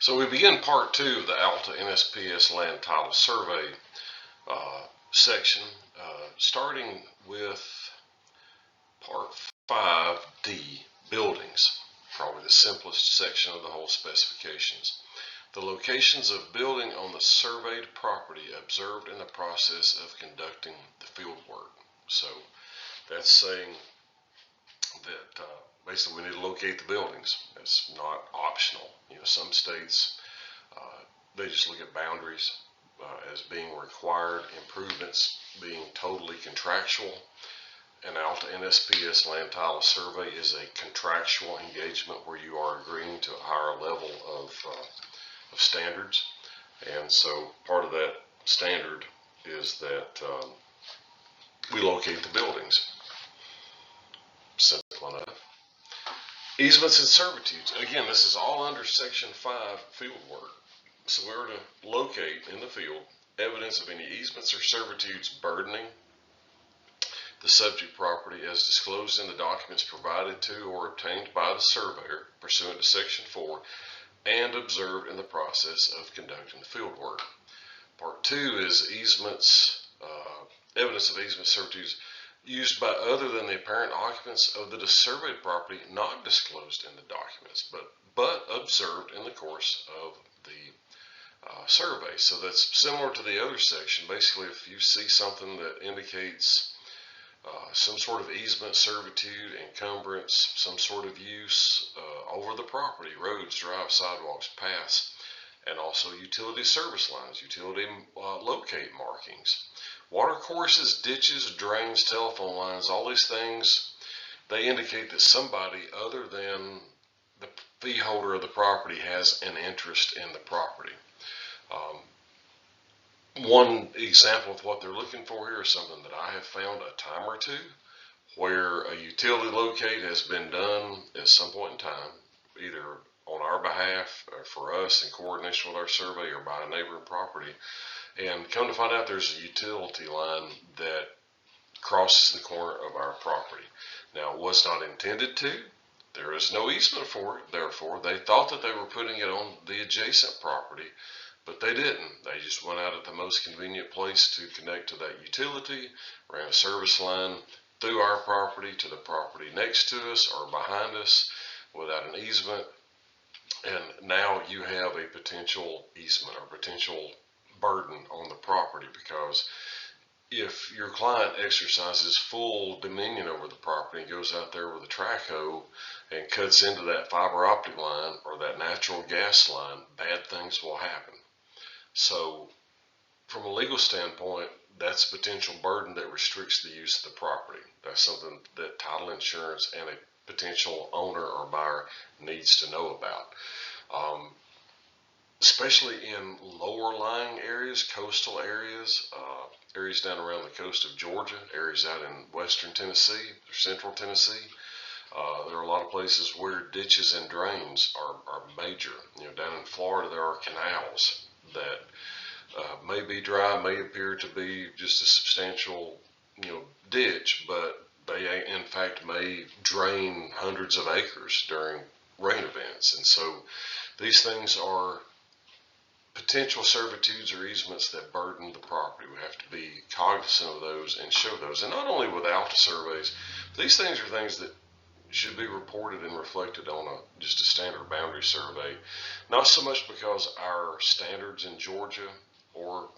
So we begin part 2 of the ALTA NSPS land title survey section, starting with part 5D, buildings, probably the simplest section of the whole specifications. The locations of building on the surveyed property observed in the process of conducting the field work. So that's saying that basically we need to locate the buildings. It's not optional. You know, some states they just look at boundaries as being required, improvements being totally contractual. An ALTA NSPS land title survey is a contractual engagement where you are agreeing to a higher level of standards, and so part of that standard is that we locate the buildings. Simple enough. Easements and servitudes. Again, this is all under Section 5 field work. So we're to locate in the field evidence of any easements or servitudes burdening the subject property as disclosed in the documents provided to or obtained by the surveyor pursuant to Section 4 and observed in the process of conducting the field work. Part 2 is easements, evidence of easement servitudes used by other than the apparent occupants of the surveyed property not disclosed in the documents, but observed in the course of the survey. So that's similar to the other section. Basically, if you see something that indicates some sort of easement, servitude, encumbrance, some sort of use over the property, roads, drives, sidewalks, paths, and also utility service lines, utility locate markings, water courses, ditches, drains, telephone lines, all these things, they indicate that somebody other than the fee holder of the property has an interest in the property. One example of what they're looking for here is something that I have found a time or two, where a utility locate has been done at some point in time, either on our behalf or for us in coordination with our survey or by a neighboring property, and come to find out there's a utility line that crosses the corner of our property. Now, it was not intended to. There is no easement for it, therefore they thought that they were putting it on the adjacent property, but they didn't. They just went out at the most convenient place to connect to that utility, ran a service line through our property to the property next to us or behind us without an easement, and now you have a potential easement or potential burden on the property, because if your client exercises full dominion over the property and goes out there with a track hoe and cuts into that fiber optic line or that natural gas line, bad things will happen. So from a legal standpoint, that's a potential burden that restricts the use of the property. That's something that title insurance and a potential owner or buyer needs to know about. Especially in lower lying areas, coastal areas, areas down around the coast of Georgia, areas out in western Tennessee or central Tennessee. There are a lot of places where ditches and drains are major. You know, down in Florida there are canals that may be dry, may appear to be just a substantial, ditch, but they in fact may drain hundreds of acres during rain events. And so these things are potential servitudes or easements that burden the property. We have to be cognizant of those and show those. And not only with ALTA surveys, these things are things that should be reported and reflected on just a standard boundary survey. Not so much because our standards in Georgia or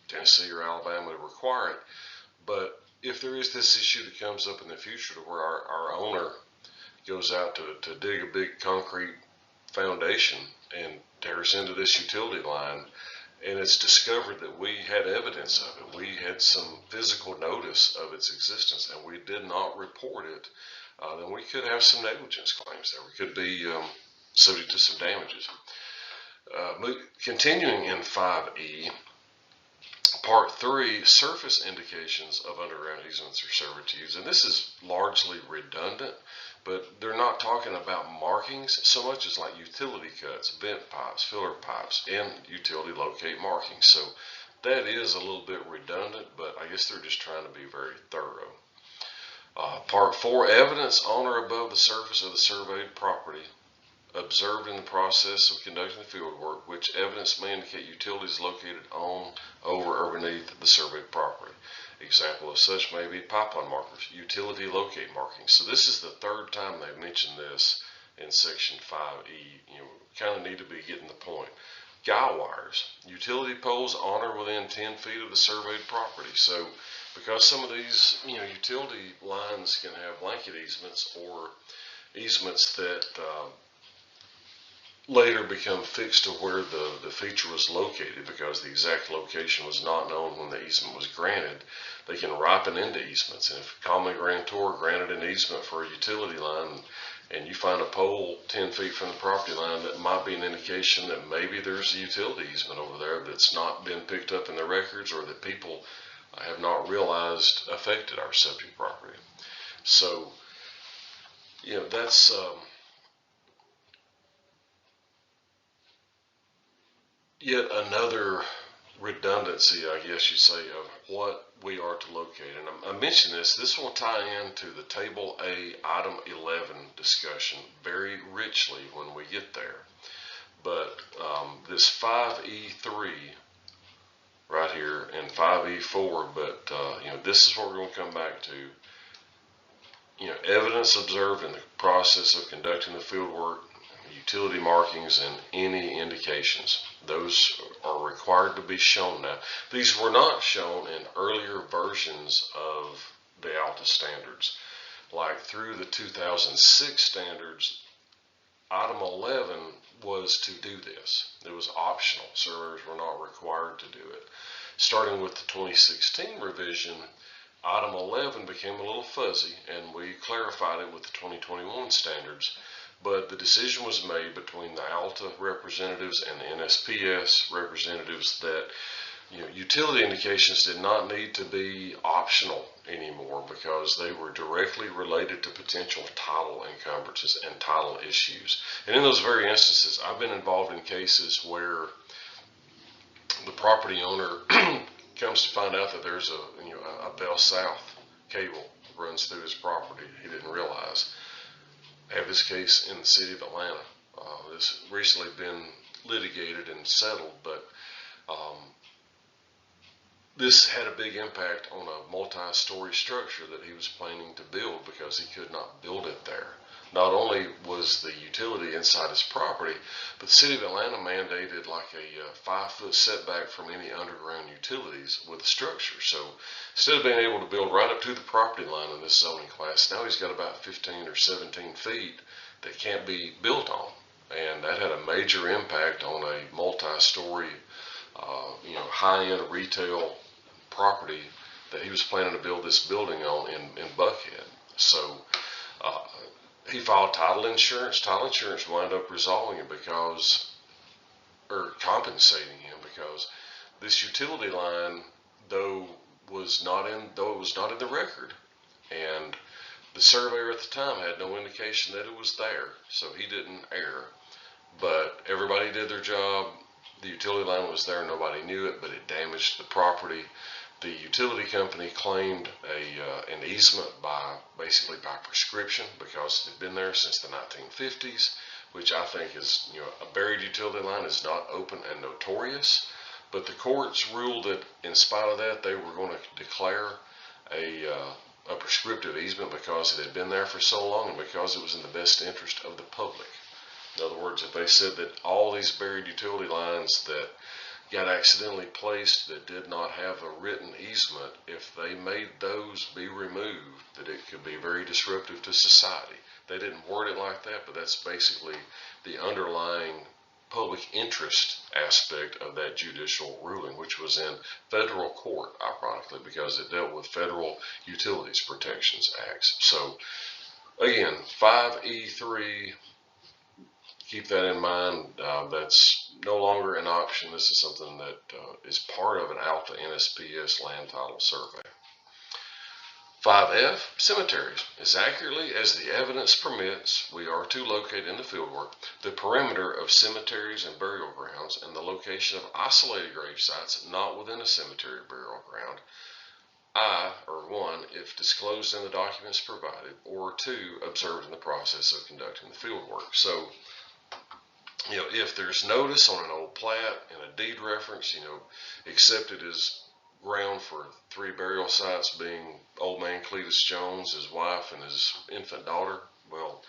Tennessee or Alabama require it, but if there is this issue that comes up in the future to where our owner goes out to dig a big concrete foundation and tears into this utility line, and it's discovered that we had evidence of it, we had some physical notice of its existence, and we did not report it, then we could have some negligence claims there. We could be subject to some damages. Continuing in 5E, Part 3, surface indications of underground easements or servitudes, and this is largely redundant, but they're not talking about markings so much as like utility cuts, vent pipes, filler pipes, and utility locate markings. So that is a little bit redundant, but I guess they're just trying to be very thorough. Part 4, evidence on or above the surface of the surveyed property observed in the process of conducting the field work, which evidence may indicate utilities located on, over, or beneath the surveyed property. Example of such may be pipeline markers, utility locate markings. So this is the third time they've mentioned this in section 5E. You kind of need to be getting the point. Guy wires, utility poles on or within 10 feet of the surveyed property. So because some of these, utility lines can have blanket easements or easements that later become fixed to where the feature was located because the exact location was not known when the easement was granted, they can ripen into easements. And if a common grantor granted an easement for a utility line and you find a pole 10 feet from the property line, that might be an indication that maybe there's a utility easement over there that's not been picked up in the records or that people have not realized affected our subject property. So, that's yet another redundancy, I guess you'd say, of what we are to locate. And I mentioned this will tie into the Table A, Item 11 discussion very richly when we get there. But this 5E3 right here and 5E4, but this is what we're going to come back to. Evidence observed in the process of conducting the field work, utility markings, and any indications. Those are required to be shown now. These were not shown in earlier versions of the ALTA standards. Like through the 2006 standards, Item 11 was to do this. It was optional. Surveyors were not required to do it. Starting with the 2016 revision, Item 11 became a little fuzzy, and we clarified it with the 2021 standards. But the decision was made between the ALTA representatives and the NSPS representatives that utility indications did not need to be optional anymore because they were directly related to potential title encumbrances and title issues. And in those very instances, I've been involved in cases where the property owner comes to find out that there's a Bell South cable runs through his property. He didn't realize. I have this case in the city of Atlanta. This recently been litigated and settled, but this had a big impact on a multi-story structure that he was planning to build because he could not build it there. Not only was the utility inside his property, but the city of Atlanta mandated like a 5-foot setback from any underground utilities with the structure. So instead of being able to build right up to the property line in this zoning class, now he's got about 15 or 17 feet that can't be built on. And that had a major impact on a multi-story, high-end retail property that he was planning to build this building on in Buckhead. So he filed title insurance. Title insurance wound up resolving it compensating him because this utility line, though it was not in the record, and the surveyor at the time had no indication that it was there, so he didn't err. But everybody did their job. The utility line was there. Nobody knew it, but it damaged the property. The utility company claimed an easement basically by prescription because it had been there since the 1950s, which I think is, a buried utility line is not open and notorious. But the courts ruled that in spite of that, they were going to declare a prescriptive easement because it had been there for so long and because it was in the best interest of the public. In other words, if they said that all these buried utility lines that got accidentally placed that did not have a written easement, if they made those be removed, that it could be very disruptive to society. They didn't word it like that, but that's basically the underlying public interest aspect of that judicial ruling, which was in federal court, ironically, because it dealt with Federal Utilities Protections Acts. So again, 5E3, keep that in mind. That's no longer an option. This is something that is part of an ALTA NSPS land title survey. 5F, cemeteries. As accurately as the evidence permits, we are to locate in the fieldwork the perimeter of cemeteries and burial grounds and the location of isolated grave sites not within a cemetery or burial ground. One, if disclosed in the documents provided, or two, observed in the process of conducting the fieldwork. So if there's notice on an old plat and a deed reference, accepted as ground for 3 burial sites, being old man Cletus Jones, his wife, and his infant daughter, well,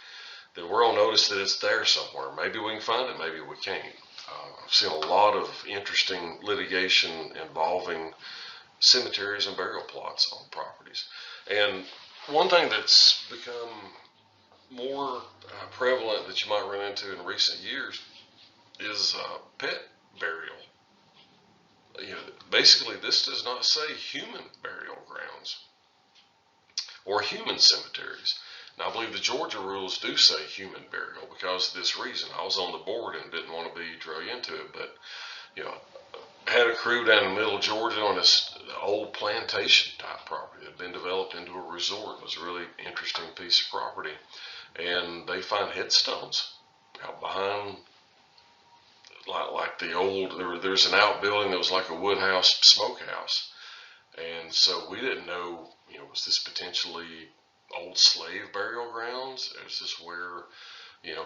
then we're on notice that it's there somewhere. Maybe we can find it, maybe we can't. I've seen a lot of interesting litigation involving cemeteries and burial plots on properties. And one thing that's become more prevalent that you might run into in recent years is pet burial. Basically, this does not say human burial grounds or human cemeteries. Now, I believe the Georgia rules do say human burial because of this reason. I was on the board and didn't want to be dragged into it, but I had a crew down in middle Georgia on this old plantation type property that had been developed into a resort. It was a really interesting piece of property, and they find headstones out behind, like the old. There's an outbuilding that was like a wood house, smokehouse, and so we didn't know. Was this potentially old slave burial grounds? Is this where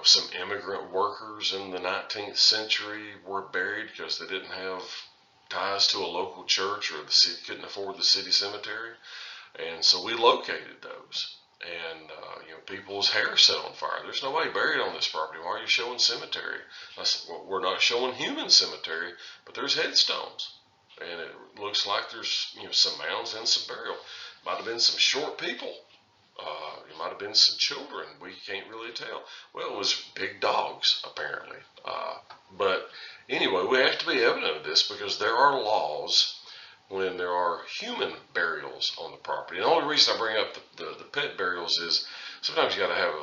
some immigrant workers in the 19th century were buried because they didn't have ties to a local church, or the city couldn't afford the city cemetery? And so we located those. And people's hair set on fire. There's nobody buried on this property. Why are you showing cemetery? I said, well, we're not showing human cemetery, but there's headstones, and it looks like there's some mounds and some burial. Might have been some short people. It might have been some children. We can't really tell. Well, it was big dogs, apparently. But anyway, we have to be evident of this because there are laws when there are human burials on the property. And the only reason I bring up the pet burials is sometimes you got to have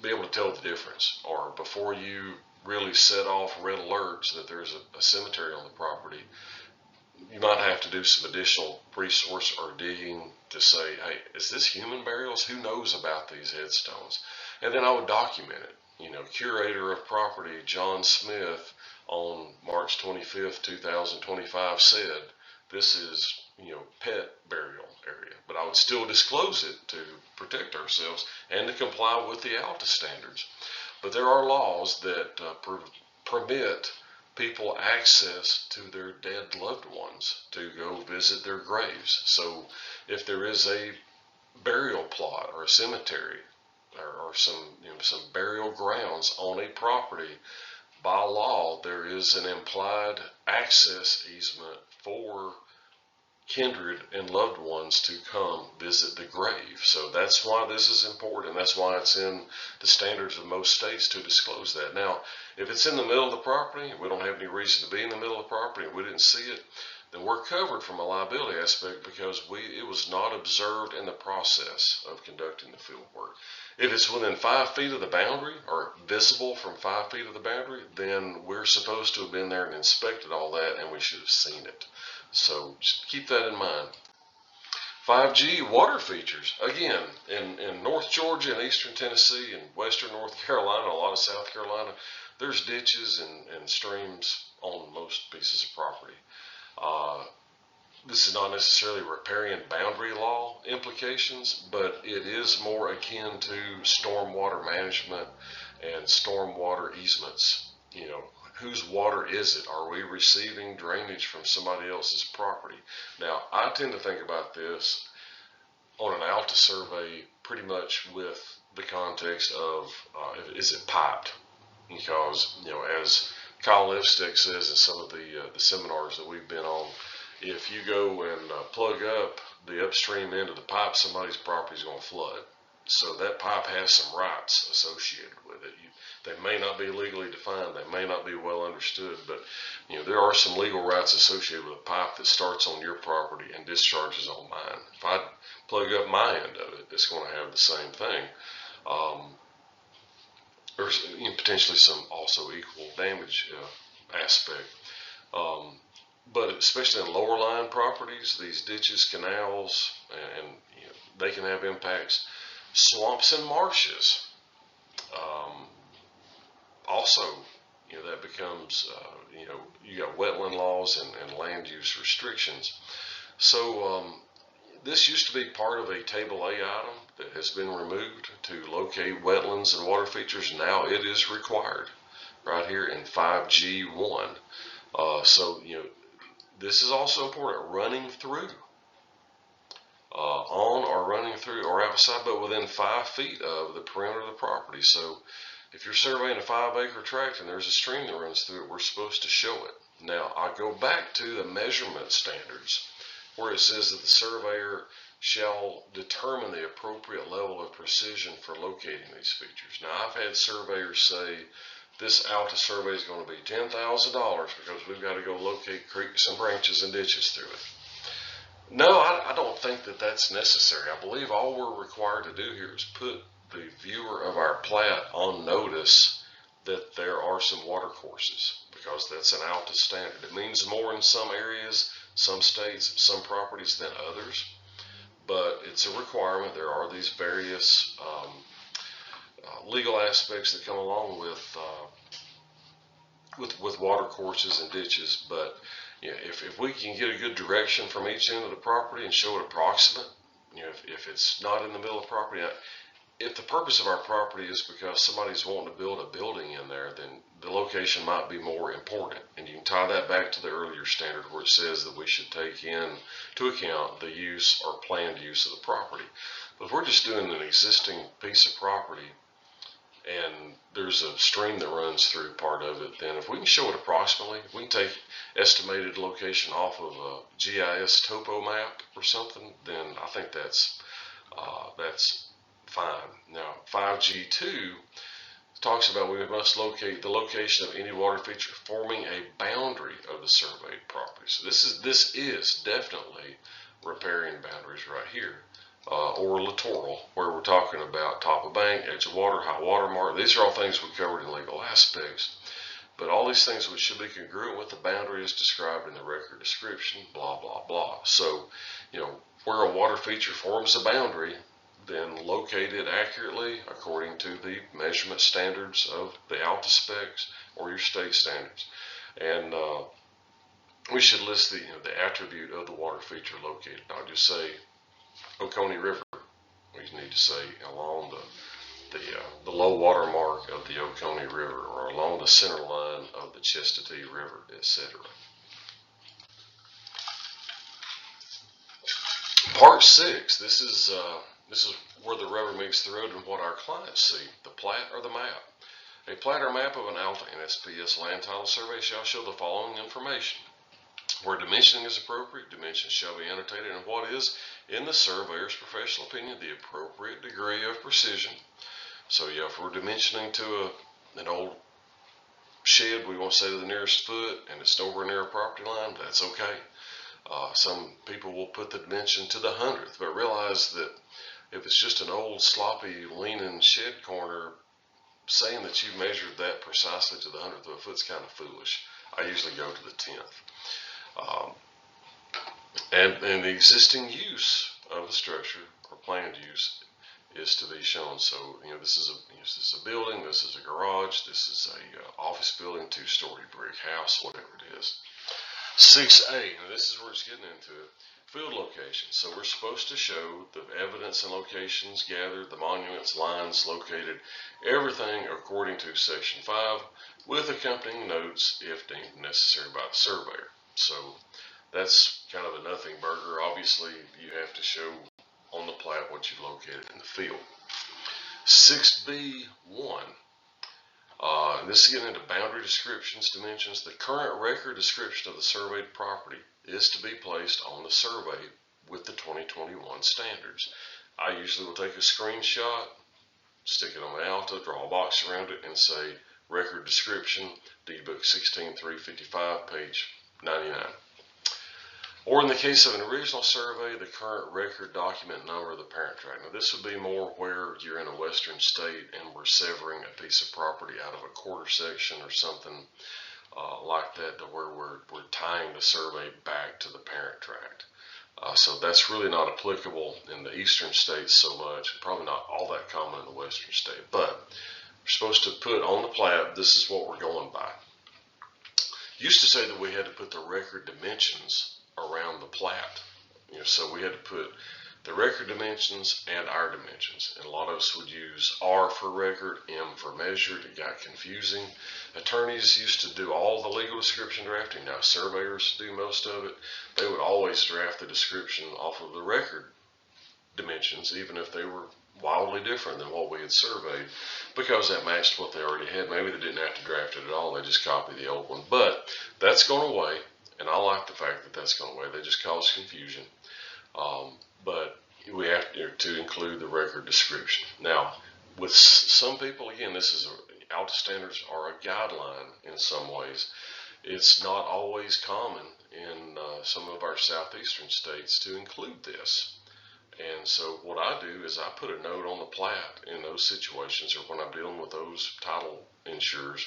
be able to tell the difference, or before you really set off red alerts that there's a cemetery on the property, you might have to do some additional resource or digging to say, hey, is this human burials? Who knows about these headstones? And then I would document it. Curator of property John Smith on March 25th, 2025 said, this is, pet burial area. But I would still disclose it to protect ourselves and to comply with the ALTA standards. But there are laws that permit people access to their dead loved ones to go visit their graves. So if there is a burial plot or a cemetery or some burial grounds on a property, by law there is an implied access easement for kindred and loved ones to come visit the grave. So that's why this is important. That's why it's in the standards of most states to disclose that. Now, if it's in the middle of the property, we don't have any reason to be in the middle of the property, and we didn't see it, then we're covered from a liability aspect because it was not observed in the process of conducting the field work. If it's within 5 feet of the boundary or visible from 5 feet of the boundary, then we're supposed to have been there and inspected all that, and we should have seen it. So just keep that in mind. 5G water features. Again, in North Georgia and Eastern Tennessee and Western North Carolina, a lot of South Carolina, there's ditches and streams on most pieces of property. This is not necessarily riparian boundary law implications, but it is more akin to stormwater management and stormwater easements. Whose water is it? Are we receiving drainage from somebody else's property? Now, I tend to think about this on an ALTA survey pretty much with the context of, is it piped? Because, as Kyle Lipstick says in some of the seminars that we've been on, if you go and plug up the upstream end of the pipe, somebody's property is going to flood. So that pipe has some rights associated with it. They may not be legally defined, they may not be well understood, but there are some legal rights associated with a pipe that starts on your property and discharges on mine. If I plug up my end of it, it's going to have the same thing. There's potentially some also equal damage aspect. But especially in lower lying properties, these ditches, canals, and they can have impacts. Swamps and marshes. Also, that becomes, you got wetland laws and land use restrictions. So this used to be part of a Table A item that has been removed to locate wetlands and water features. Now it is required. right here in 5G1. So, this is also important, running through, on or running through or outside, but within 5 feet of the perimeter of the property. So if you're surveying a 5-acre tract and there's a stream that runs through it, we're supposed to show it. Now, I go back to the measurement standards where it says that the surveyor shall determine the appropriate level of precision for locating these features. Now, I've had surveyors say this ALTA survey is going to be $10,000 because we've got to go locate creeks and branches and ditches through it. No, I don't think that that's necessary. I believe all we're required to do here is put the viewer of our plat on notice that there are some water courses, because that's an ALTA standard. It means more in some areas, some states, some properties than others, but it's a requirement. There are these various legal aspects that come along with water courses and ditches, but if we can get a good direction from each end of the property and show it approximate, if it's not in the middle of the property, if the purpose of our property is because somebody's wanting to build a building in there, then the location might be more important. And you can tie that back to the earlier standard where it says that we should take into account the use or planned use of the property. But if we're just doing an existing piece of property and there's a stream that runs through part of it, then if we can show it approximately, if we can take estimated location off of a GIS topo map or something, then I think that's fine. Now, 5G2 talks about we must locate the location of any water feature forming a boundary of the surveyed property. So this is definitely riparian boundaries right here. Or littoral, where we're talking about top of bank, edge of water, high water mark. These are all things we covered in legal aspects. But all these things which should be congruent with the boundary is described in the record description, blah, blah, blah. So, where a water feature forms a boundary, then locate it accurately according to the measurement standards of the ALTA specs or your state standards. And we should list the attribute of the water feature located, not just say Oconee River. We need to say along the low water mark of the Oconee River, or along the center line of the Chestatee River, etc. Part 6. This is where the rubber meets the road and what our clients see: the plat or the map. A plat or map of an ALTA NSPS land title survey shall show the following information: where dimensioning is appropriate, dimensions shall be annotated, and what is, in the surveyor's professional opinion, the appropriate degree of precision. So if we're dimensioning to an old shed, we want to say to the nearest foot, and it's nowhere near a property line, that's okay. Some people will put the dimension to the 100th, but realize that if it's just an old sloppy leaning shed corner, saying that you measured that precisely to the 100th of a foot's kind of foolish. I usually go to the 10th. And the existing use of the structure or planned use is to be shown. So this is a building, this is a garage, this is a office building, 2-story brick house, whatever it is. 6A, and this is where it's getting into it. Field location. So we're supposed to show the evidence and locations gathered, the monuments, lines located, everything according to Section 5, with accompanying notes if deemed necessary by the surveyor. So that's kind of a nothing burger. Obviously, you have to show on the plat what you've located in the field. 6B1. This is getting into boundary descriptions, dimensions. The current record description of the surveyed property is to be placed on the survey with the 2021 standards. I usually will take a screenshot, stick it on the ALTA, draw a box around it, and say record description, deed book 16355, page 99. Or in the case of an original survey, the current record document number of the parent tract. Now this would be more where you're in a western state and we're severing a piece of property out of a quarter section or something like that, to where we're tying the survey back to the parent tract. So that's really not applicable in the eastern states so much, and probably not all that common in the western state. But we're supposed to put on the plat, this is what we're going by. Used to say that we had to put the record dimensions around the plat. So we had to put the record dimensions and our dimensions. And a lot of us would use R for record, M for measured. It got confusing. Attorneys used to do all the legal description drafting. Now surveyors do most of it. They would always draft the description off of the record dimensions, even if they were wildly different than what we had surveyed, because that matched what they already had. Maybe they didn't have to draft it at all. They just copied the old one. But that's gone away, and I like the fact that that's gone away. They just cause confusion. But we have to include the record description. Now, with some people, again, ALTA standards are a guideline in some ways. It's not always common in some of our southeastern states to include this. And so what I do is I put a note on the plat in those situations, or when I'm dealing with those title insurers,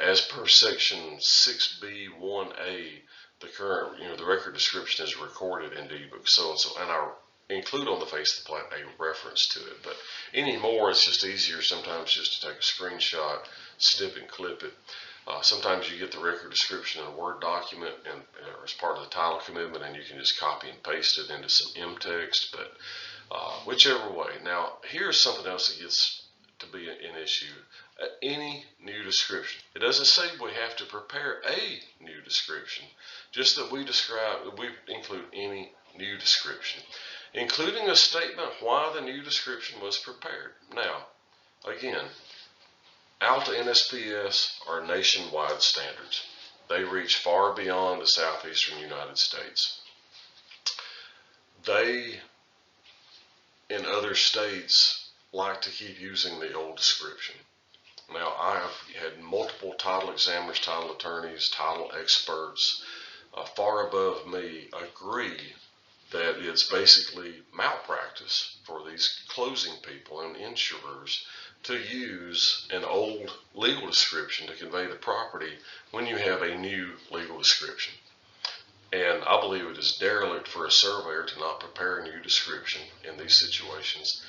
as per section 6B1A, the current, the record description is recorded in deed book so and so, and I include on the face of the plat a reference to it. But anymore, it's just easier sometimes just to take a screenshot, snip and clip it. Sometimes you get the record description in a Word document and as part of the title commitment, and you can just copy and paste it into some M-text, but whichever way. Now, here's something else that gets to be an issue. Any new description. It doesn't say we have to prepare a new description, just that we include any new description, including a statement why the new description was prepared. Now, again, ALTA NSPS are nationwide standards. They reach far beyond the southeastern United States. They, in other states, like to keep using the old description. Now, I have had multiple title examiners, title attorneys, title experts far above me agree that it's basically malpractice for these closing people and insurers to use an old legal description to convey the property when you have a new legal description. And I believe it is derelict for a surveyor to not prepare a new description in these situations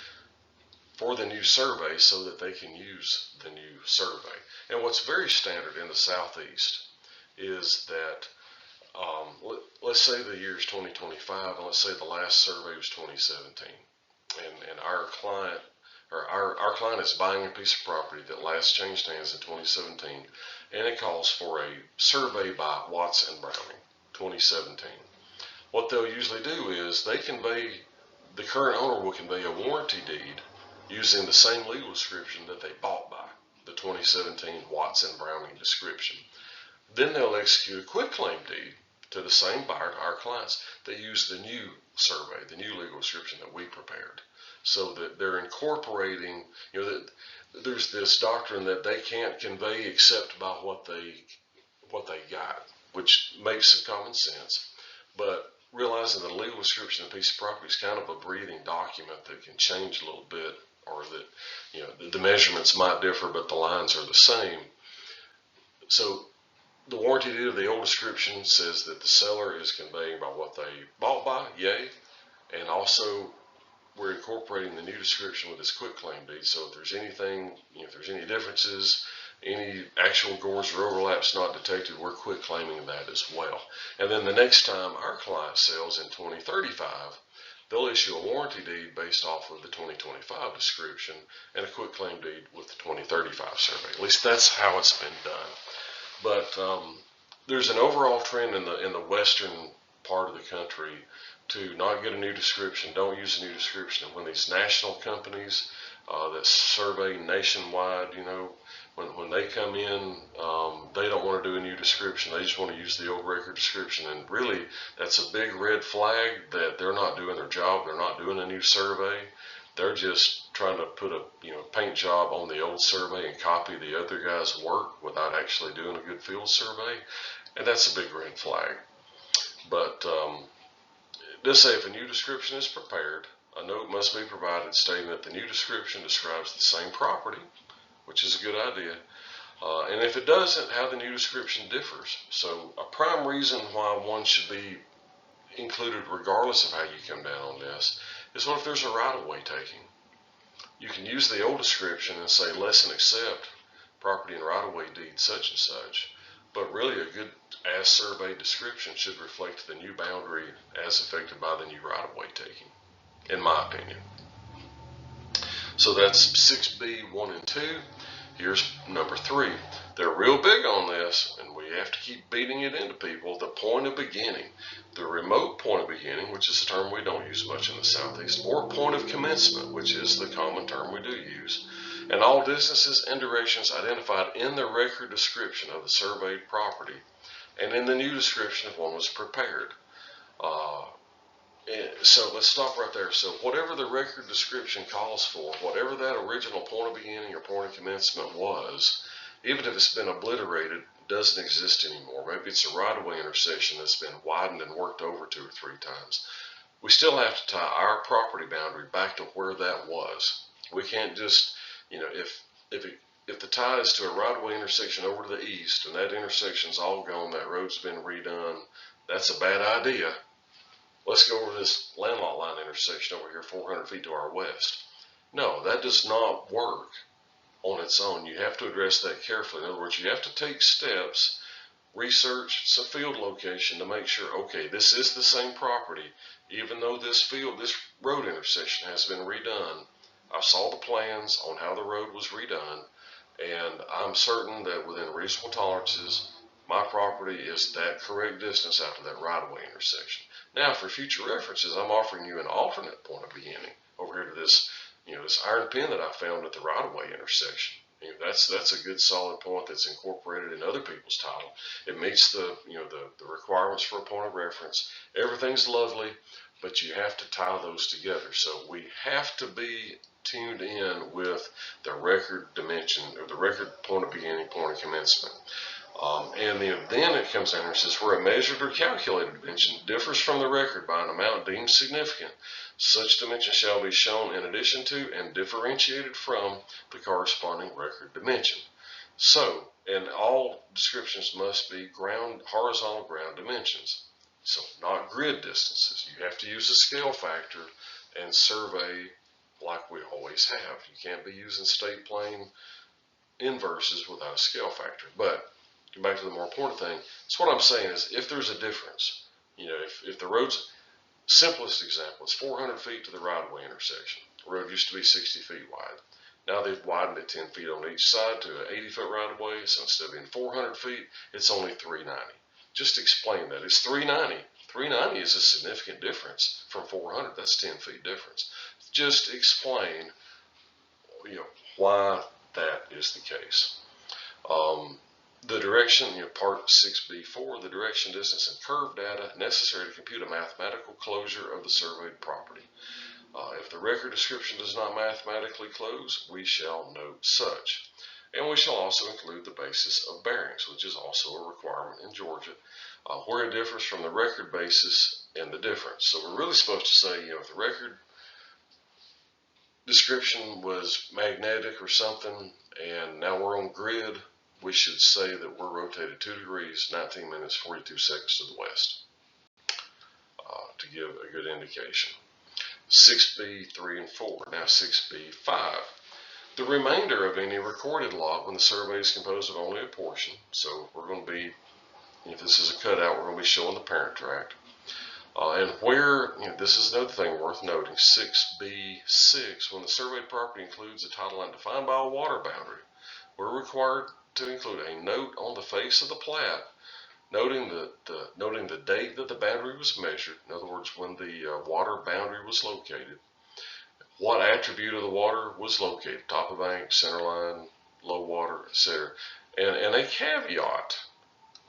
for the new survey so that they can use the new survey. And what's very standard in the Southeast is that let's say the year is 2025, and let's say the last survey was 2017, and our client is buying a piece of property that last changed hands in 2017, and it calls for a survey by Watts and Browning 2017. What they'll usually do is the current owner will convey a warranty deed using the same legal description that they bought by, the 2017 Watts and Browning description. Then they'll execute a quitclaim deed to the same buyer, to our clients, that use the new survey, the new legal description that we prepared, so that they're incorporating, that there's this doctrine that they can't convey except by what they got, which makes some common sense. But realizing that a legal description of a piece of property is kind of a breathing document that can change a little bit, or that the measurements might differ, but the lines are the same. So the warranty deed of the old description says that the seller is conveying by what they bought by, yay, and also we're incorporating the new description with this quitclaim deed. So if there's anything, if there's any differences, any actual gores or overlaps not detected, we're quitclaiming that as well. And then the next time our client sells in 2035, they'll issue a warranty deed based off of the 2025 description and a quitclaim deed with the 2035 survey. At least that's how it's been done. But there's an overall trend in the western part of the country to not get a new description, don't use a new description. And when these national companies that survey nationwide, when they come in, they don't want to do a new description. They just want to use the old record description. And really, that's a big red flag that they're not doing their job. They're not doing a new survey. They're just trying to put a paint job on the old survey and copy the other guy's work without actually doing a good field survey, and that's a big red flag. But just say if a new description is prepared, a note must be provided stating that the new description describes the same property, which is a good idea, and if it doesn't, how the new description differs. So a prime reason why one should be included regardless of how you come down on this is what if there's a right-of-way taking. You can use the old description and say less and accept property and right-of-way deed such and such, but really a good as survey description should reflect the new boundary as affected by the new right-of-way taking. in my opinion. So that's 6B 1 and 2. Here's number 3. They're real big on this, and we have to keep beating it into people. The point of beginning, the remote point of beginning, which is a term we don't use much in the Southeast, or point of commencement, which is the common term we do use, and all distances and directions identified in the record description of the surveyed property and in the new description if one was prepared. So let's stop right there. So whatever the record description calls for, whatever that original point of beginning or point of commencement was, even if it's been obliterated, doesn't exist anymore. Maybe it's a right-of-way intersection that's been widened and worked over 2 or 3 times. We still have to tie our property boundary back to where that was. We can't just, if the tie is to a right-of-way intersection over to the east and that intersection's all gone, that road's been redone, that's a bad idea. Let's go over this landlocked line intersection over here 400 feet to our west. No, that does not work on its own. You have to address that carefully. In other words, you have to take steps, research some field location to make sure, okay, this is the same property, even though this road intersection has been redone. I saw the plans on how the road was redone, and I'm certain that within reasonable tolerances, my property is that correct distance out to that right-of-way intersection. Now, for future references, I'm offering you an alternate point of beginning over here to this, this iron pin that I found at the right-of-way intersection. That's a good solid point that's incorporated in other people's title. It meets the requirements for a point of reference. Everything's lovely, but you have to tie those together. So we have to be tuned in with the record dimension or the record point of beginning, point of commencement. And then it comes down here and says where a measured or calculated dimension differs from the record by an amount deemed significant, such dimension shall be shown in addition to and differentiated from the corresponding record dimension. So, and all descriptions must be horizontal ground dimensions. So not grid distances. You have to use a scale factor and survey like we always have. You can't be using state plane inverses without a scale factor. But back to the more important thing. So what I'm saying is, if there's a difference, if the road's simplest example is 400 feet to the right-of-way intersection. The road used to be 60 feet wide. Now they've widened it 10 feet on each side to an 80-foot right-of-way. So instead of being 400 feet, it's only 390. Just explain that. It's 390. 390 is a significant difference from 400. That's 10 feet difference. Just explain, why that is the case. The direction, part 6B4, the direction, distance, and curve data necessary to compute a mathematical closure of the surveyed property. If the record description does not mathematically close, we shall note such. And we shall also include the basis of bearings, which is also a requirement in Georgia, where it differs from the record basis and the difference. So we're really supposed to say, if the record description was magnetic or something, and now we're on grid, we should say that we're rotated 2 degrees, 19 minutes, 42 seconds to the west, to give a good indication. 6B 3 and 4. Now 6B 5. The remainder of any recorded log when the survey is composed of only a portion. So we're going to be, if this is a cutout, we're going to be showing the parent tract. And where, this is another thing worth noting, 6B6, when the surveyed property includes a title line defined by a water boundary, we're required to include a note on the face of the plat, noting the date that the boundary was measured, in other words, when the water boundary was located, what attribute of the water was located, top of bank, center line, low water, etc. And a caveat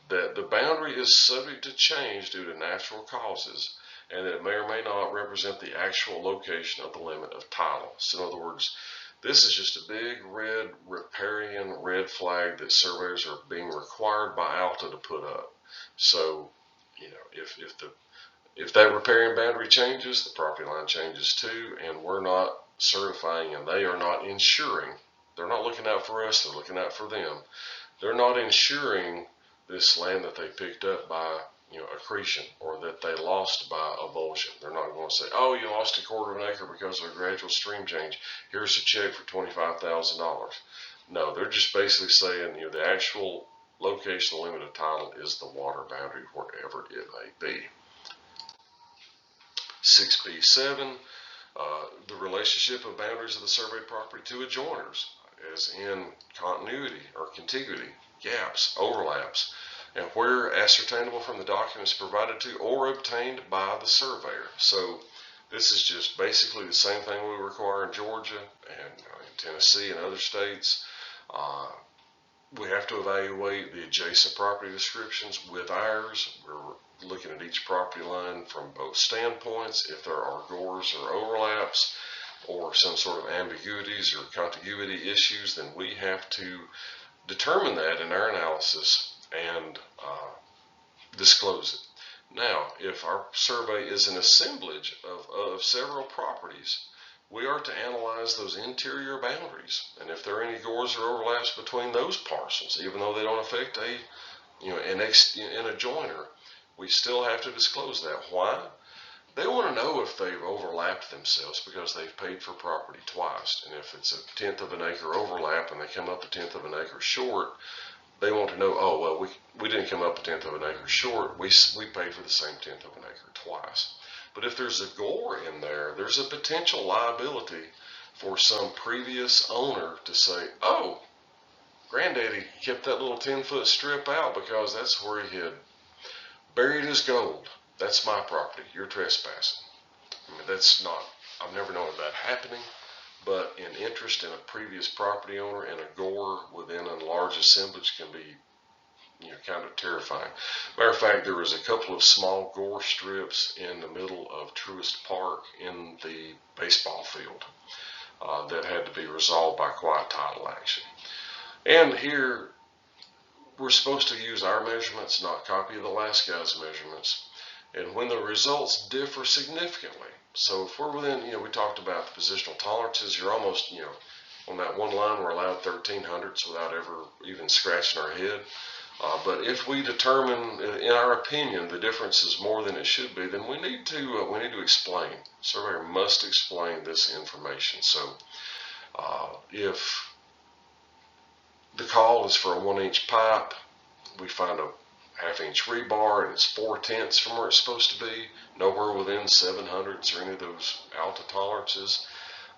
that the boundary is subject to change due to natural causes, and that it may or may not represent the actual location of the limit of title. So in other words, this is just a big red riparian red flag that surveyors are being required by ALTA to put up. So, if that riparian boundary changes, the property line changes too, and we're not certifying and they are not insuring. They're not looking out for us, they're looking out for them. They're not insuring this land that they picked up by accretion, or that they lost by avulsion. They're not going to say, oh, you lost a quarter of an acre because of a gradual stream change. Here's a check for $25,000. No, they're just basically saying, the actual location, the limit of title is the water boundary, wherever it may be. 6B7, The relationship of boundaries of the surveyed property to adjoiners, as in continuity or contiguity, gaps, overlaps, and where ascertainable from the documents provided to or obtained by the surveyor. So this is just basically the same thing we require in Georgia and in Tennessee and other states. We have to evaluate the adjacent property descriptions with ours. We're looking at each property line from both standpoints. If there are gores or overlaps or some sort of ambiguities or contiguity issues, then we have to determine that in our analysis and disclose it. Now, if our survey is an assemblage of several properties, we are to analyze those interior boundaries, and if there are any gores or overlaps between those parcels, even though they don't affect an adjoiner, we still have to disclose that. Why? They want to know if they've overlapped themselves because they've paid for property twice, and if it's a 1/10 of an acre overlap and they come up a 1/10 of an acre short, they want to know, oh, well, we didn't come up a 1/10 of an acre short, we paid for the same 1/10 of an acre twice. But if there's a gore in there, there's a potential liability for some previous owner to say, oh, Granddaddy kept that little 10-foot strip out because that's where he had buried his gold. That's my property. You're trespassing. I mean, I've never known of that happening, but an interest in a previous property owner and a gore within a large assemblage can be kind of terrifying. Matter of fact, there was a couple of small gore strips in the middle of Truist Park in the baseball field that had to be resolved by quiet title action. And here, we're supposed to use our measurements, not copy the last guy's measurements. And when the results differ significantly, so if we're within, we talked about the positional tolerances, you're almost, on that one line we're allowed 1300ths without ever even scratching our head. But if we determine, in our opinion, the difference is more than it should be, then we need to explain. The surveyor must explain this information. So if the call is for a 1-inch pipe, we find a 1/2-inch rebar and it's 4/10 from where it's supposed to be, nowhere within 700ths or any of those ALTA tolerances.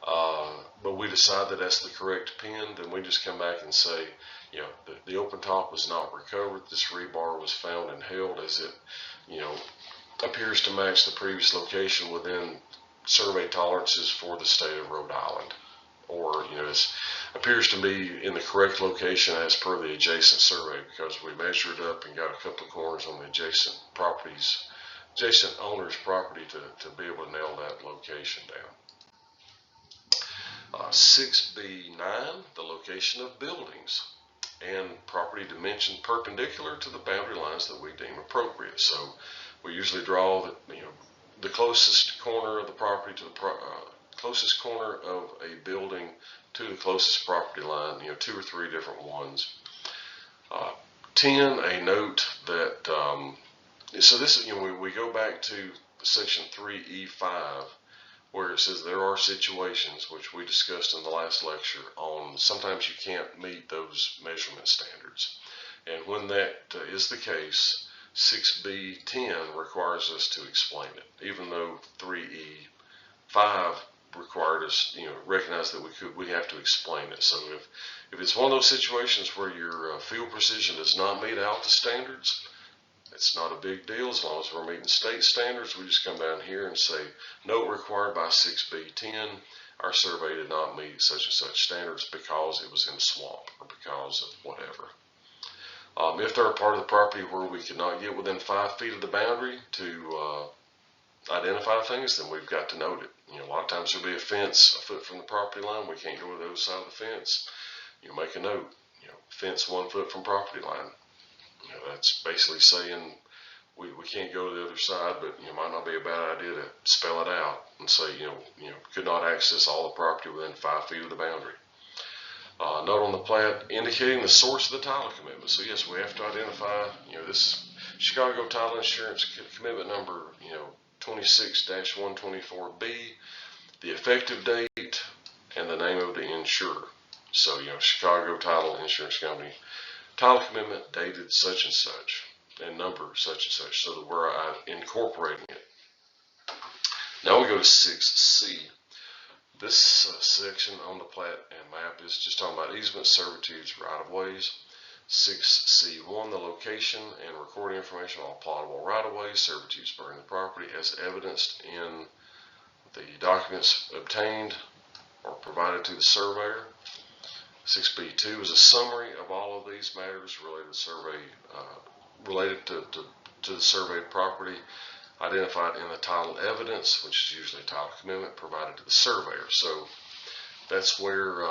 But we decide that that's the correct pin, then we just come back and say, the open top was not recovered. This rebar was found and held as it, appears to match the previous location within survey tolerances for the state of Rhode Island. Or, it appears to be in the correct location as per the adjacent survey because we measured up and got a couple of corners on the adjacent owner's property to be able to nail that location down. 6B9, the location of buildings and property dimension perpendicular to the boundary lines that we deem appropriate. So we usually draw the closest corner of the property to the closest corner of a building to the closest property line, 2 or 3 different ones. 10, a note that, so this is, we go back to section 3E5 where it says there are situations, which we discussed in the last lecture, on sometimes you can't meet those measurement standards. And when that is the case, 6B10 requires us to explain it, even though 3E5 required us, recognize that we have to explain it. So if it's one of those situations where your field precision does not meet ALTA standards, it's not a big deal as long as we're meeting state standards. We just come down here and say, note required by 6B10, our survey did not meet such and such standards because it was in a swamp or because of whatever. If they're a part of the property where we could not get within 5 feet of the boundary to identify things, then we've got to note it. A lot of times there'll be a fence a foot from the property line. We can't go to the other side of the fence. Make a note, fence 1 foot from property line. That's basically saying we can't go to the other side, but it might not be a bad idea to spell it out and say, could not access all the property within 5 feet of the boundary. Note on the plat indicating the source of the title commitment. So yes, we have to identify, this Chicago Title Insurance commitment number, 26-124B, the effective date, and the name of the insurer. So, Chicago Title Insurance Company, title commitment dated such and such, and number such and such, so that we're incorporating it. Now we go to 6C. This section on the plat and map is just talking about easements, servitudes, right-of-ways. 6C1, the location and recording information on all plottable right-of-ways, servitudes burning the property as evidenced in the documents obtained or provided to the surveyor. 6B2 is a summary of all of these matters related to survey, related to the surveyed property, identified in the title evidence, which is usually a title commitment provided to the surveyor. So that's where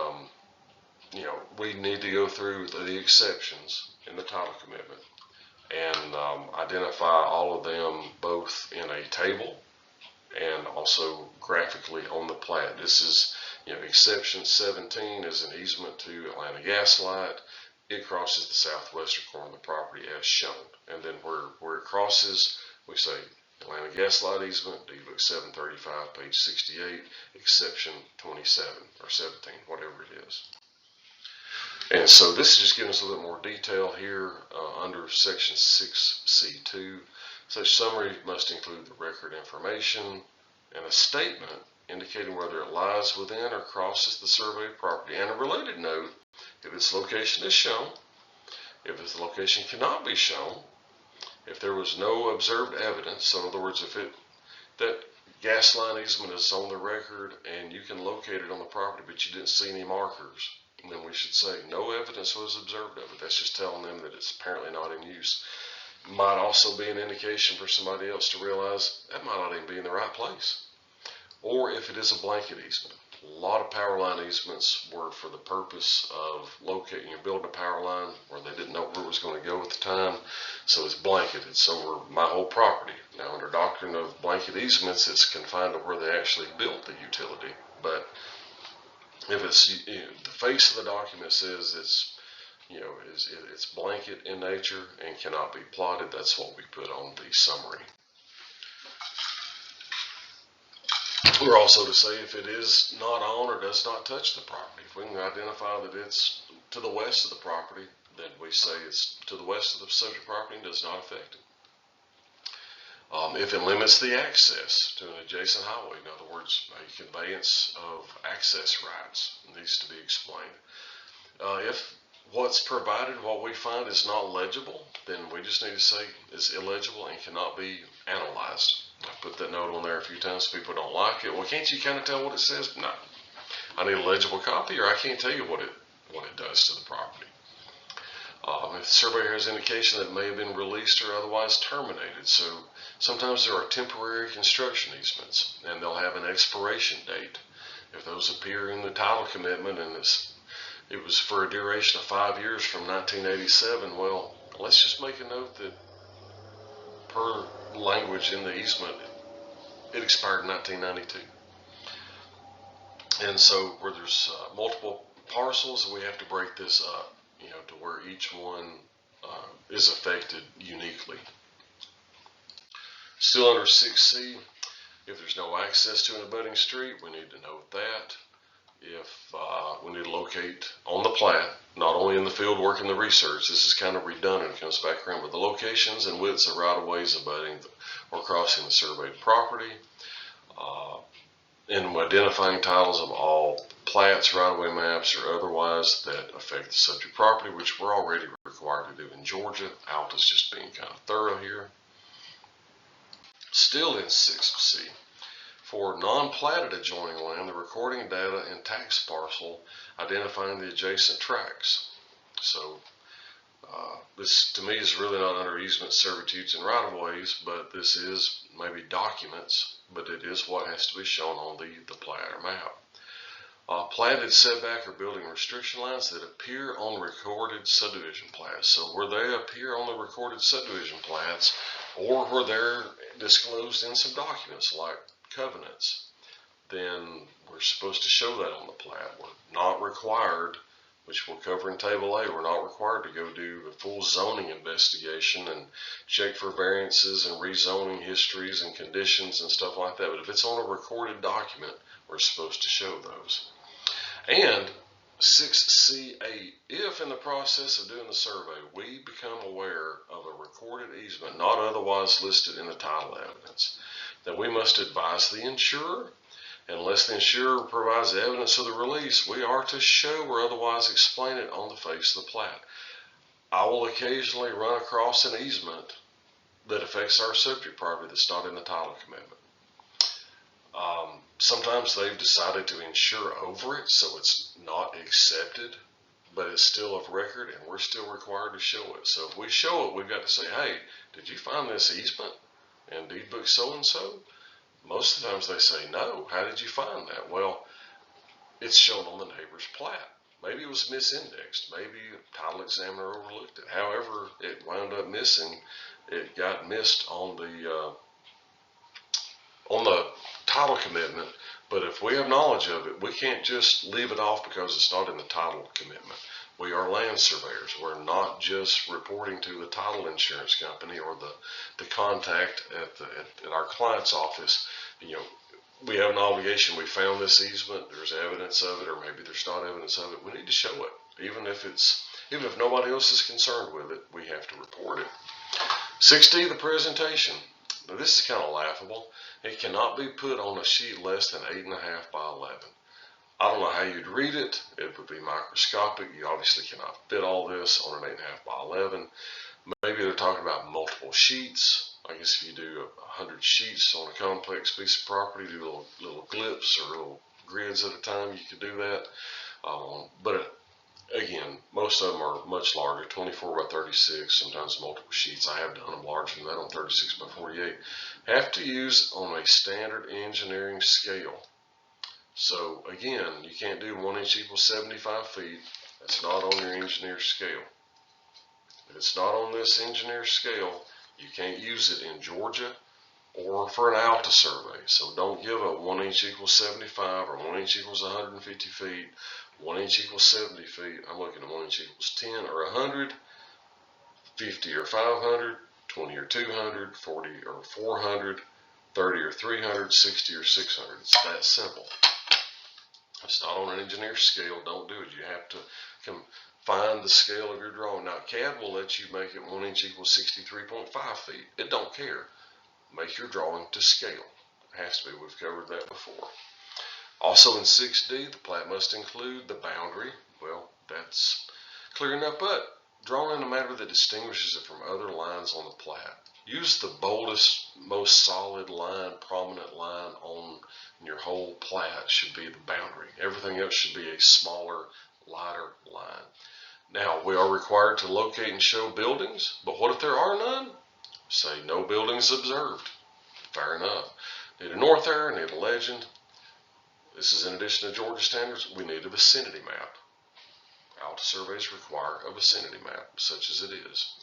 we need to go through the exceptions in the title commitment and identify all of them both in a table and also graphically on the plat. This is, exception 17 is an easement to Atlanta Gas Light. It crosses the southwestern corner of the property as shown. And then where it crosses, we say Atlanta Gas Light easement, D-Book 735, page 68, exception 27 or 17, whatever it is. And so this is just giving us a little more detail here under section 6C2. Such summary must include the record information and a statement indicating whether it lies within or crosses the surveyed property, and a related note if its location is shown, if its location cannot be shown, if there was no observed evidence. So in other words, if that gas line easement is on the record and you can locate it on the property but you didn't see any markers, then we should say no evidence was observed of it. That's just telling them that it's apparently not in use. Might also be an indication for somebody else to realize that might not even be in the right place. Or if it is a blanket easement. A lot of power line easements were for the purpose of building a power line where they didn't know where it was going to go at the time, so it's blanketed. It's over my whole property. Now, under doctrine of blanket easements, it's confined to where they actually built the utility. But if it's the face of the document says it's blanket in nature and cannot be plotted, that's what we put on the summary. We're also to say if it is not on or does not touch the property. If we can identify that it's to the west of the property, then we say it's to the west of the subject property and does not affect it. If it limits the access to an adjacent highway, in other words, a conveyance of access rights needs to be explained. If what's provided, what we find is not legible, then we just need to say it's illegible and cannot be analyzed. I put that note on there a few times. People don't like it. Well, can't you kind of tell what it says? No. I need a legible copy, or I can't tell you what it does to the property. If the surveyor has indication that it may have been released or otherwise terminated. So sometimes there are temporary construction easements, and they'll have an expiration date. If those appear in the title commitment and it was for a duration of 5 years from 1987, well, let's just make a note that per language in the easement, it expired in 1992. And so where there's multiple parcels, we have to break this up, to where each one is affected uniquely. Still under 6C, if there's no access to an abutting street, we need to note that. If we need to locate on the plat, not only in the field work and the research, this is kind of redundant. It comes back around with the locations and widths of right-of-ways abutting or crossing the surveyed property, and identifying titles of all plats, right-of-way maps, or otherwise that affect the subject property, which we're already required to do in Georgia. ALTA's just being kind of thorough here. Still in 6C. For non-platted adjoining land, the recording data and tax parcel identifying the adjacent tracts. So this to me is really not under easements, servitudes, and right-of-ways, but this is maybe documents, but it is what has to be shown on the plat or map. Platted setback or building restriction lines that appear on recorded subdivision plats. So where they appear on the recorded subdivision plats, or where they're disclosed in some documents like covenants, then we're supposed to show that on the plat. We're not required, which we'll cover in Table A, we're not required to go do a full zoning investigation and check for variances and rezoning histories and conditions and stuff like that. But if it's on a recorded document, we're supposed to show those. And 6C8, if in the process of doing the survey we become aware of a recorded easement not otherwise listed in the title evidence, then we must advise the insurer Unless the insurer provides evidence of the release, we are to show or otherwise explain it on the face of the plat. I will occasionally run across an easement that affects our subject property that's not in the title commitment. Sometimes they've decided to insure over it, so it's not accepted, but it's still of record, and we're still required to show it. So if we show it, we've got to say, hey, did you find this easement in deed book so-and-so? Most of the times they say, no. How did you find that? Well, it's shown on the neighbor's plat. Maybe it was misindexed. Maybe the title examiner overlooked it. However, it wound up missing. It got missed on the title commitment. But if we have knowledge of it, we can't just leave it off because it's not in the title commitment. We are land surveyors. We're not just reporting to the title insurance company or the contact at our client's office. You know, we have an obligation. We found this easement. There's evidence of it, or maybe there's not evidence of it. We need to show it, even if nobody else is concerned with it. We have to report it. 6D, the presentation. Now this is kind of laughable. It cannot be put on a sheet less than 8.5 by 11. I don't know how you'd read it. It would be microscopic. You obviously cannot fit all this on an 8.5 by 11. Maybe they're talking about multiple sheets. I guess if you do 100 sheets on a complex piece of property, do little clips or little grids at a time, you could do that. But again, most of them are much larger, 24 by 36, sometimes multiple sheets. I have done them larger than that on 36 by 48. Have to use on a standard engineering scale. So again, you can't do 1 inch equals 75 feet. That's not on your engineer scale. If it's not on this engineer scale, you can't use it in Georgia or for an ALTA survey. So don't give a 1 inch equals 75 or 1 inch equals 150 feet, 1 inch equals 70 feet. I'm looking at 1 inch equals 10 or 100, 50 or 500, 20 or 200, 40 or 400, 30 or 300, 60 or 600. It's that simple. It's not on an engineer scale. Don't do it. You have to find the scale of your drawing. Now, CAD will let you make it 1 inch equals 63.5 feet. It don't care. Make your drawing to scale. It has to be. We've covered that before. Also in 6D, the plat must include the boundary. Well, that's clear enough, but draw in a manner that distinguishes it from other lines on the plat. Use the boldest, most solid line, prominent line on your whole plat should be the boundary. Everything else should be a smaller, lighter line. Now, we are required to locate and show buildings, but what if there are none? Say no buildings observed. Fair enough. Need a north arrow, need a legend. This is in addition to Georgia standards. We need a vicinity map. ALTA surveys require a vicinity map, such as it is.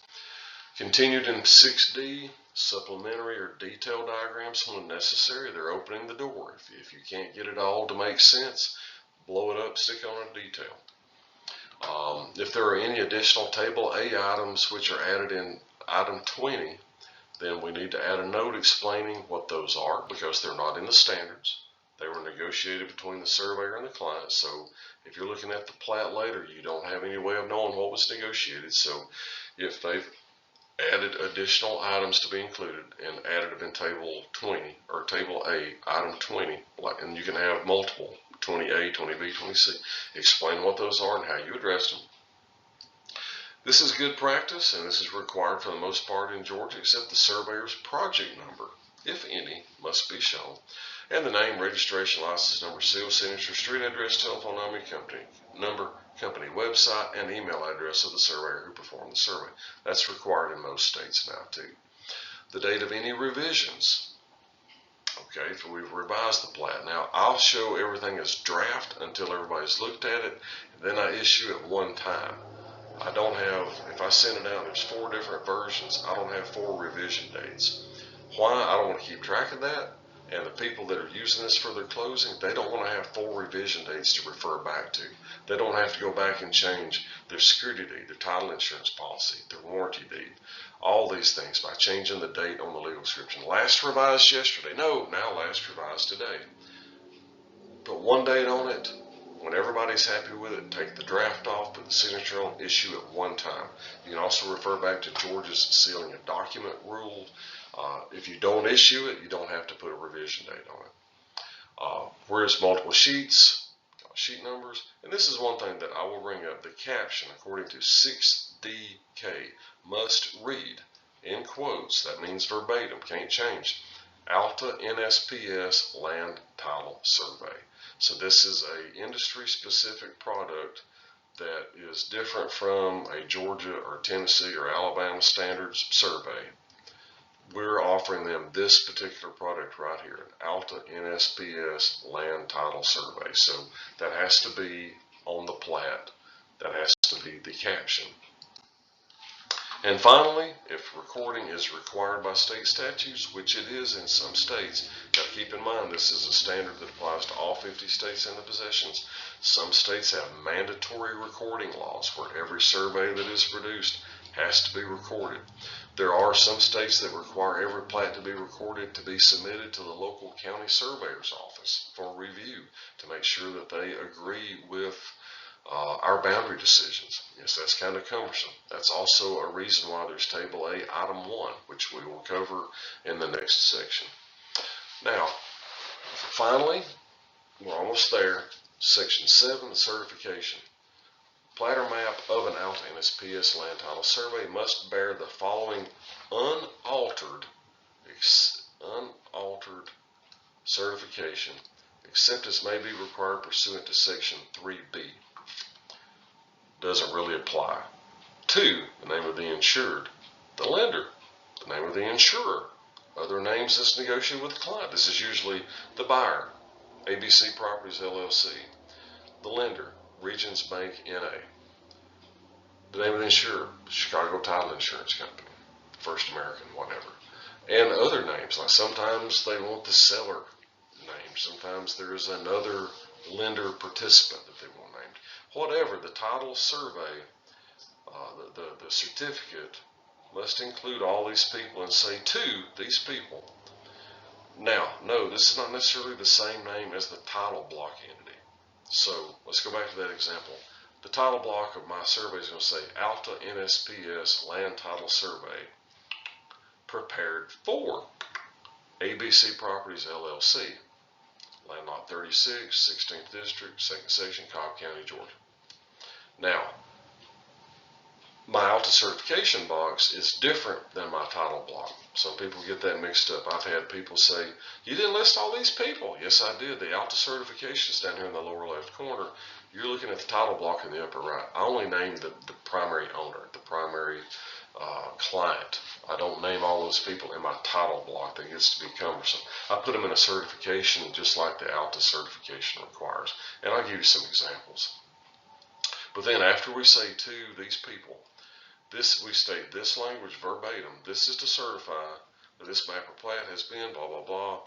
Continued in 6D, supplementary or detail diagrams when necessary. They're opening the door. If you can't get it all to make sense, blow it up, stick on a detail. If there are any additional table A items which are added in item 20, then we need to add a note explaining what those are because they're not in the standards. They were negotiated between the surveyor and the client. So if you're looking at the plat later, you don't have any way of knowing what was negotiated. So if they've added additional items to be included and added them in table 20 or table A, item 20, and you can have multiple, 20A, 20B, 20C, explain what those are and how you address them. This is good practice, and this is required for the most part in Georgia, except the surveyor's project number, if any, must be shown, and the name, registration, license number, seal, signature, street address, telephone number, company website, and email address of the surveyor who performed the survey. That's required in most states now too. The date of any revisions. Okay, so we've revised the plat. Now I'll show everything as draft until everybody's looked at it, and then I issue it one time. I don't have, if I send it out, there's 4 different versions. I don't have 4 revision dates. Why? I don't want to keep track of that. And the people that are using this for their closing, they don't want to have 4 revision dates to refer back to. They don't have to go back and change their security deed, their title insurance policy, their warranty deed, all these things by changing the date on the legal description. Last revised yesterday. No, now last revised today. Put one date on it. When everybody's happy with it, take the draft off, put the signature on, issue it one time. You can also refer back to Georgia's sealing a document rule. If you don't issue it, you don't have to put a revision date on it. Whereas multiple sheets, sheet numbers, and this is one thing that I will bring up. The caption, according to 6DK, must read in quotes. That means verbatim, can't change. ALTA NSPS Land Title Survey. So this is a industry-specific product that is different from a Georgia or Tennessee or Alabama standards survey. We're offering them this particular product right here, an ALTA NSPS Land Title Survey. So that has to be on the plat. That has to be the caption. And finally, if recording is required by state statutes, which it is in some states, got to keep in mind this is a standard that applies to all 50 states and the possessions. Some states have mandatory recording laws where every survey that is produced has to be recorded. There are some states that require every plat to be recorded to be submitted to the local county surveyor's office for review to make sure that they agree with our boundary decisions. Yes, that's kind of cumbersome. That's also a reason why there's Table A, Item 1, which we will cover in the next section. Now, finally, we're almost there. Section 7, the certification. Platter map of an ALTA NSPS land title survey must bear the following unaltered certification, except as may be required pursuant to Section 3B. Doesn't really apply. 2, the name of the insured. The lender, the name of the insurer. Other names that's negotiated with the client. This is usually the buyer, ABC Properties LLC. The lender, Regions Bank NA. The name of the insurer, Chicago Title Insurance Company, First American, whatever. And other names, like sometimes they want the seller name. Sometimes there is another lender participant that they want named. Whatever, the title survey, the certificate must include all these people and say to these people. Now, no, this is not necessarily the same name as the title block entity. So let's go back to that example. The title block of my survey is going to say ALTA NSPS Land Title Survey prepared for ABC Properties LLC, Land Lot 36, 16th District, 2nd Section, Cobb County, Georgia. Now, my ALTA certification box is different than my title block. Some people get that mixed up. I've had people say, you didn't list all these people. Yes, I did. The ALTA certification is down here in the lower left corner. You're looking at the title block in the upper right. I only name the primary owner, the primary client. I don't name all those people in my title block. That gets to be cumbersome. I put them in a certification just like the ALTA certification requires. And I'll give you some examples. But then after we say to these people, we state this language verbatim. This is to certify that this map or plat has been blah, blah, blah.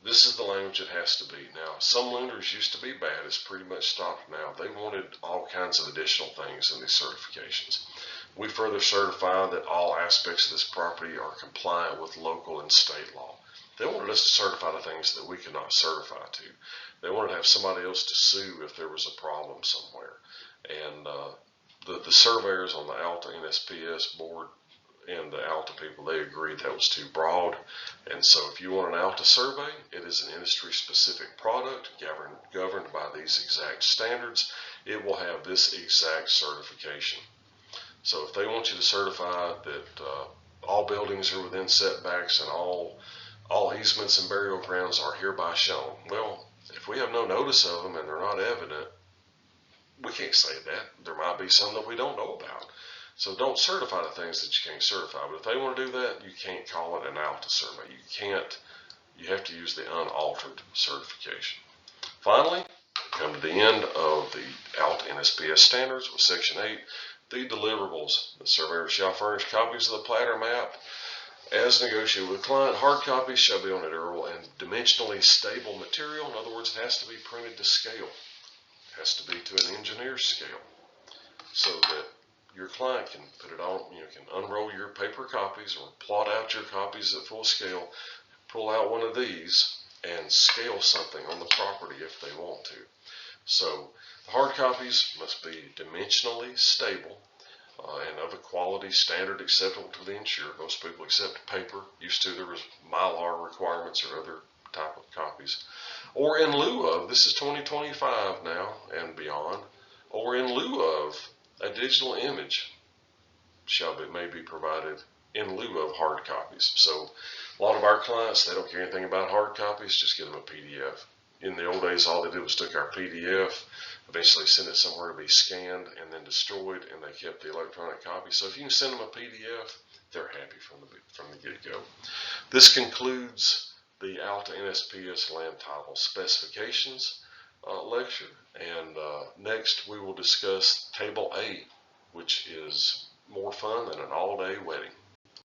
This is the language it has to be. Now, some lenders used to be bad. It's pretty much stopped now. They wanted all kinds of additional things in these certifications. We further certify that all aspects of this property are compliant with local and state law. They wanted us to certify the things that we could not certify to. They wanted to have somebody else to sue if there was a problem somewhere. And the surveyors on the ALTA NSPS board and the ALTA people, they agreed that was too broad. And so if you want an ALTA survey, it is an industry-specific product governed by these exact standards. It will have this exact certification. So if they want you to certify that all buildings are within setbacks and all easements and burial grounds are hereby shown, well, if we have no notice of them and they're not evident, we can't say that. There might be some that we don't know about. So don't certify the things that you can't certify. But if they want to do that, you can't call it an ALTA survey. You have to use the unaltered certification. Finally, come to the end of the ALTA NSPS standards with Section 8, the deliverables. The surveyor shall furnish copies of the platter map as negotiated with the client. Hard copies shall be on a durable and dimensionally stable material. In other words, it has to be printed to scale. It has to be to an engineer's scale so that your client can put it on, can unroll your paper copies or plot out your copies at full scale, pull out one of these and scale something on the property if they want to. So the hard copies must be dimensionally stable and of a quality standard acceptable to the insured. Most people accept paper. Used to, there was Mylar requirements or other type of copies. Or in lieu of, this is 2025 now and beyond, or in lieu of a digital image may be provided in lieu of hard copies. So a lot of our clients, they don't care anything about hard copies, just give them a PDF. In the old days, all they did was took our PDF, eventually sent it somewhere to be scanned and then destroyed, and they kept the electronic copy. So if you can send them a PDF, they're happy from the get-go. This concludes the ALTA NSPS land title specifications lecture, and next we will discuss Table A, which is more fun than an all-day wedding.